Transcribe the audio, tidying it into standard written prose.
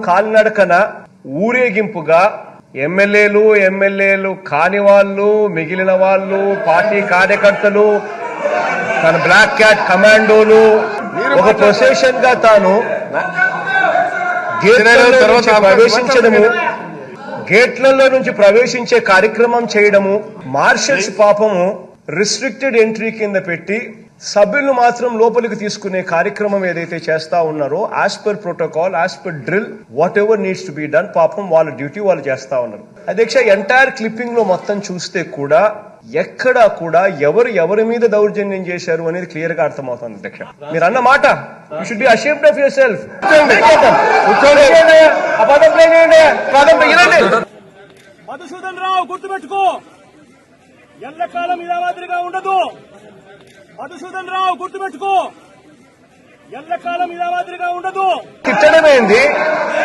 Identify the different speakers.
Speaker 1: కాలినడకన ఊరేగింపుగా ఎమ్మెల్యేలు కాని వాళ్ళు, మిగిలిన వాళ్ళు, పార్టీ కార్యకర్తలు, తన బ్లాక్ క్యాట్ కమాండోలు ఒక ప్రొసెషన్ గా తాను గేట్లలో నుంచి ప్రవేశించే కార్యక్రమం చేయడము, మార్షల్స్ పాపము రిస్ట్రిక్టెడ్ ఎంట్రీ కింద పెట్టి సభ్యులను మాత్రం లోపలికి తీసుకునే కార్యక్రమం ఏదైతే చేస్తా ఉన్నారో as per protocol, as per drill, what ever needs to be done, పాపం వాళ్ళ డ్యూటీ వాళ్ళు చేస్తా ఉన్నారు. అధ్యక్ష, ఎంటైర్ క్లిప్పింగ్ లో మొత్తం చూస్తే కూడా ఎక్కడా కూడా ఎవరి మీద దౌర్జన్యం చేశారు అనేది క్లియర్ గా అర్థమవుతుంది. అధ్యక్ష, మీరు అన్న మాట you should be ashamed of yourself.
Speaker 2: Madhusudan Rao గుర్తుపెట్టుకో, ఎల్లకాలం ఇదే మాదిరిగా ఉండదు. మధుసూదన్ రావు గుర్తుపెట్టుకో, ఎల్లకాలం ఇదే మాదిరిగా ఉండదు.
Speaker 1: తిట్టడమేంది?